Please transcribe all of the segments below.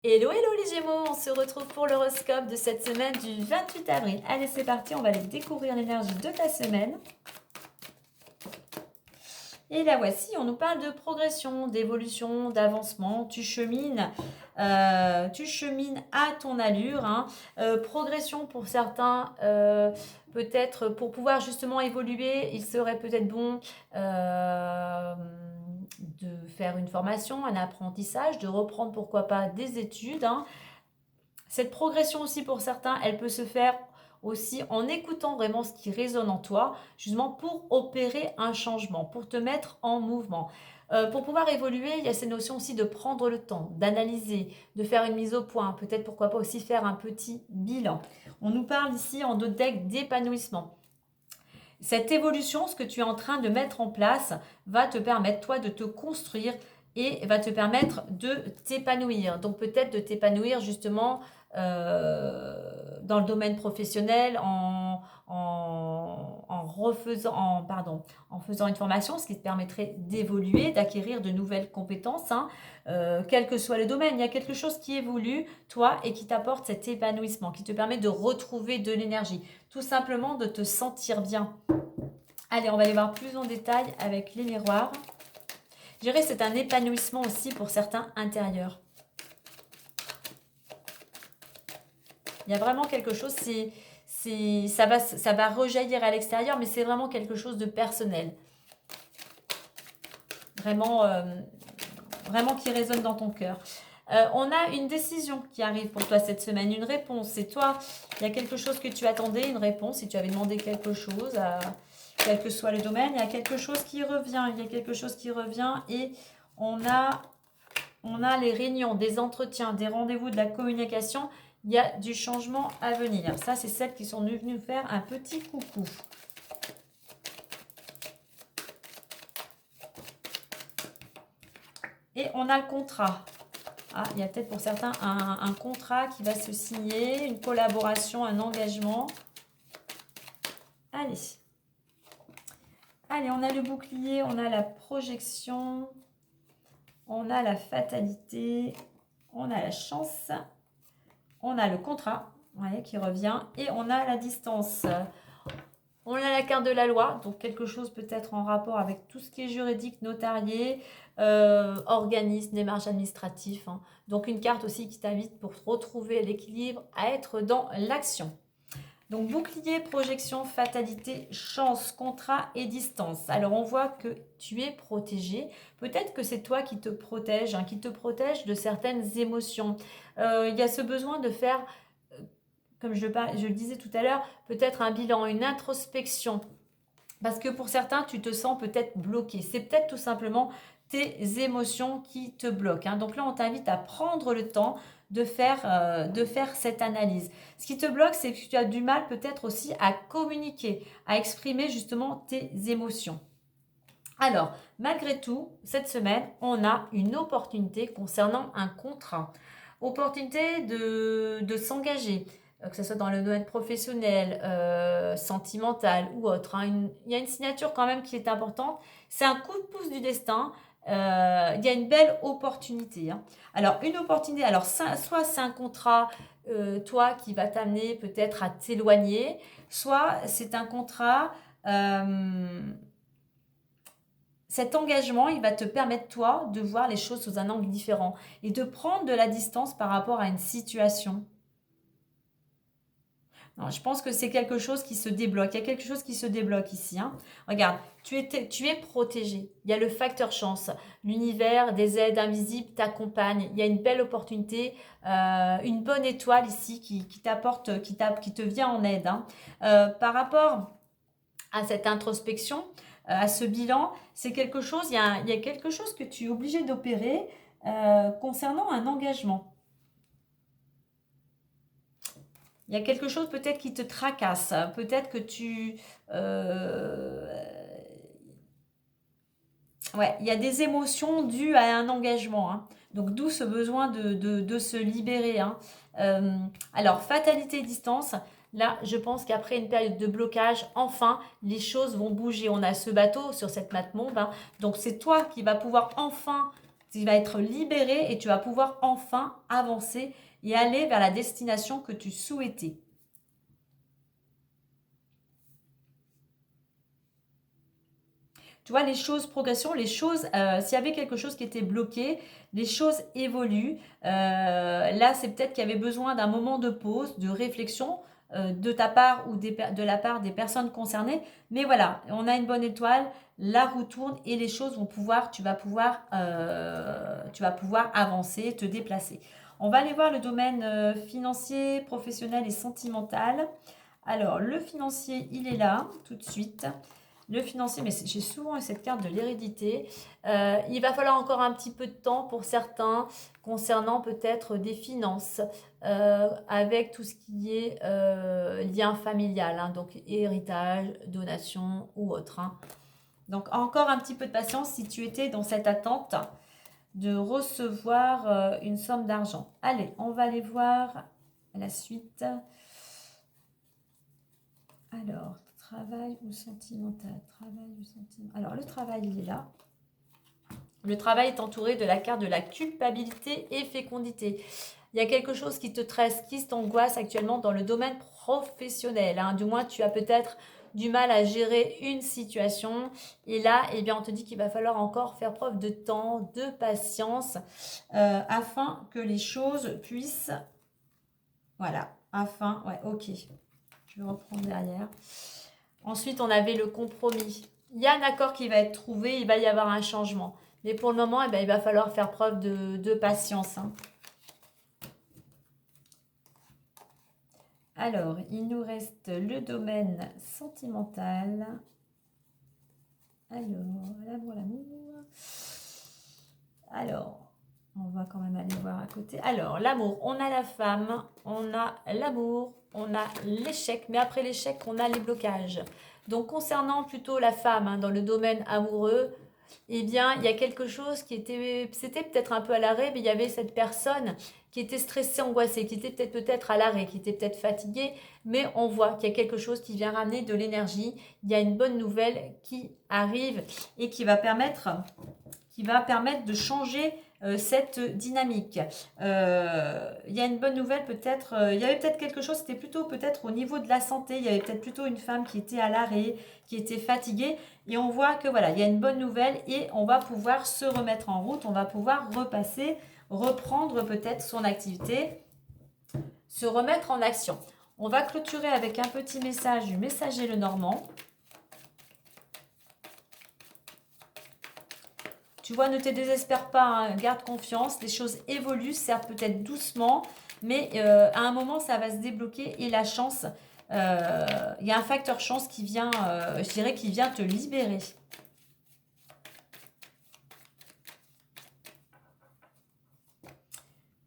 Hello, hello les Gémeaux, on se retrouve pour l'horoscope de cette semaine du 28 avril. Allez, c'est parti, on va aller découvrir l'énergie de ta semaine. Et là voici, on nous parle de progression, d'évolution, d'avancement. Tu chemines à ton allure. Progression pour certains, peut-être pour pouvoir justement évoluer, il serait peut-être bon de faire une formation, un apprentissage, de reprendre pourquoi pas des études. Cette progression aussi pour certains, elle peut se faire aussi en écoutant vraiment ce qui résonne en toi, justement pour opérer un changement, pour te mettre en mouvement. Pour pouvoir évoluer, il y a ces notions aussi de prendre le temps, d'analyser, de faire une mise au point, peut-être pourquoi pas aussi faire un petit bilan. On nous parle ici en deux decks d'épanouissement. Cette évolution, ce que tu es en train de mettre en place, va te permettre, toi, de te construire et va te permettre de t'épanouir. Donc peut-être de t'épanouir justement dans le domaine professionnel en faisant une formation, ce qui te permettrait d'évoluer, d'acquérir de nouvelles compétences, quel que soit le domaine. Il y a quelque chose qui évolue, toi, et qui t'apporte cet épanouissement, qui te permet de retrouver de l'énergie, tout simplement de te sentir bien. Allez, on va aller voir plus en détail avec les miroirs. Je dirais que c'est un épanouissement aussi pour certains intérieurs. Il y a vraiment quelque chose, ça va rejaillir à l'extérieur, mais c'est vraiment quelque chose de personnel. Vraiment, vraiment qui résonne dans ton cœur. On a une décision qui arrive pour toi cette semaine, une réponse. C'est toi, il y a quelque chose que tu attendais, une réponse, si tu avais demandé quelque chose, quel que soit le domaine, il y a quelque chose qui revient, et on a les réunions, des entretiens, des rendez-vous, de la communication, il y a du changement à venir. Ça, c'est celles qui sont venues nous faire un petit coucou. Et on a le contrat. Ah, il y a peut-être pour certains un contrat qui va se signer, une collaboration, un engagement. Allez. Allez, on a le bouclier, on a la projection, on a la fatalité, on a la chance, on a le contrat qui revient et on a la distance. On a la carte de la loi, donc quelque chose peut-être en rapport avec tout ce qui est juridique, notarié, organisme, démarche administrative. Donc une carte aussi qui t'invite pour retrouver l'équilibre, à être dans l'action. Donc bouclier, projection, fatalité, chance, contrat et distance. Alors on voit que tu es protégé. Peut-être que c'est toi qui te protège, qui te protège de certaines émotions. Il y a ce besoin de faire, comme je le disais tout à l'heure, peut-être un bilan, une introspection. Parce que pour certains, tu te sens peut-être bloqué. C'est peut-être tout simplement tes émotions qui te bloquent. Donc là, on t'invite à prendre le temps de faire cette analyse. Ce qui te bloque, c'est que tu as du mal peut-être aussi à communiquer, à exprimer justement tes émotions. Alors, malgré tout, cette semaine, on a une opportunité concernant un contrat. Opportunité de s'engager, que ce soit dans le domaine professionnel, sentimental ou autre. Il y a une signature quand même qui est importante. C'est un coup de pouce du destin. Il y a une belle opportunité. Alors, une opportunité, alors soit c'est un contrat, toi, qui va t'amener peut-être à t'éloigner, soit c'est un contrat... cet engagement, il va te permettre, toi, de voir les choses sous un angle différent et de prendre de la distance par rapport à une situation. Non, je pense que c'est quelque chose qui se débloque. Il y a quelque chose qui se débloque ici. Regarde, tu es protégé. Il y a le facteur chance. L'univers, des aides invisibles t'accompagnent. Il y a une belle opportunité, une bonne étoile ici qui t'apporte, qui te vient en aide. Par rapport à cette introspection, à ce bilan, c'est quelque chose, il y a quelque chose que tu es obligé d'opérer concernant un engagement. Il y a quelque chose peut-être qui te tracasse, peut-être que ouais, il y a des émotions dues à un engagement. Donc d'où ce besoin de se libérer. Alors, fatalité et distance. Là, je pense qu'après une période de blocage, enfin, les choses vont bouger. On a ce bateau sur cette mate-monde. Donc, c'est toi qui vas pouvoir enfin Tu vas être libéré et tu vas pouvoir enfin avancer et aller vers la destination que tu souhaitais. Tu vois, les choses, progression, les choses, s'il y avait quelque chose qui était bloqué, les choses évoluent. Là, c'est peut-être qu'il y avait besoin d'un moment de pause, de réflexion de ta part ou de la part des personnes concernées. Mais voilà, on a une bonne étoile, la roue tourne et les choses vont pouvoir, tu vas pouvoir avancer, te déplacer. On va aller voir le domaine financier, professionnel et sentimental. Alors, le financier, il est là tout de suite. Le financier, mais j'ai souvent cette carte de l'hérédité. Il va falloir encore un petit peu de temps pour certains concernant peut-être des finances avec tout ce qui est lien familial, hein, donc héritage, donation ou autre. Hein. Donc encore un petit peu de patience si tu étais dans cette attente de recevoir une somme d'argent. Allez, on va aller voir la suite. Alors, travail ou sentimental? Travail ou sentimental? Alors, le travail, il est là. Le travail est entouré de la carte de la culpabilité et fécondité. Il y a quelque chose qui te tresse, qui t'angoisse actuellement dans le domaine professionnel. Hein. Du moins, tu as peut-être du mal à gérer une situation. Et là, eh bien, on te dit qu'il va falloir encore faire preuve de temps, de patience, afin que les choses puissent... Voilà, afin... Ouais, ok. Je vais reprendre derrière. Ensuite, on avait le compromis. Il y a un accord qui va être trouvé, il va y avoir un changement. Mais pour le moment, eh bien, il va falloir faire preuve de patience. Hein. Alors, il nous reste le domaine sentimental. Alors, l'amour. Alors, on va quand même aller voir à côté. Alors, l'amour, on a la femme, on a l'amour, on a l'échec, mais après l'échec, on a les blocages. Donc, concernant plutôt la femme, hein, dans le domaine amoureux, eh bien, il y a quelque chose qui était, c'était peut-être un peu à l'arrêt, mais il y avait cette personne qui était stressée, angoissée, qui était peut-être à l'arrêt, qui était peut-être fatiguée, mais on voit qu'il y a quelque chose qui vient ramener de l'énergie. Il y a une bonne nouvelle qui arrive et qui va permettre de changer cette dynamique. Il y a une bonne nouvelle peut-être, il y avait peut-être quelque chose, c'était plutôt peut-être au niveau de la santé, il y avait peut-être plutôt une femme qui était à l'arrêt, qui était fatiguée, et on voit que voilà, il y a une bonne nouvelle et on va pouvoir se remettre en route, on va pouvoir repasser, reprendre peut-être son activité, se remettre en action. On va clôturer avec un petit message du messager Lenormand. Tu vois, ne te désespère pas, hein, garde confiance, les choses évoluent, certes peut-être doucement, mais à un moment, ça va se débloquer et la chance, il y a un facteur chance qui vient, je dirais, qui vient te libérer.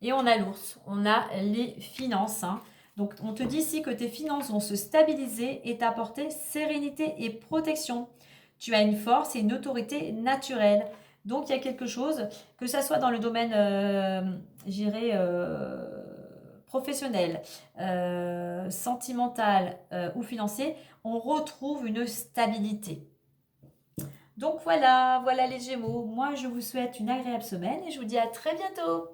Et on a l'ours, on a les finances. Hein. Donc, on te dit ici que tes finances vont se stabiliser et t'apporter sérénité et protection. Tu as une force et une autorité naturelle. Donc, il y a quelque chose, que ça soit dans le domaine, professionnel, sentimental ou financier, on retrouve une stabilité. Donc voilà les Gémeaux. Moi, je vous souhaite une agréable semaine et je vous dis à très bientôt.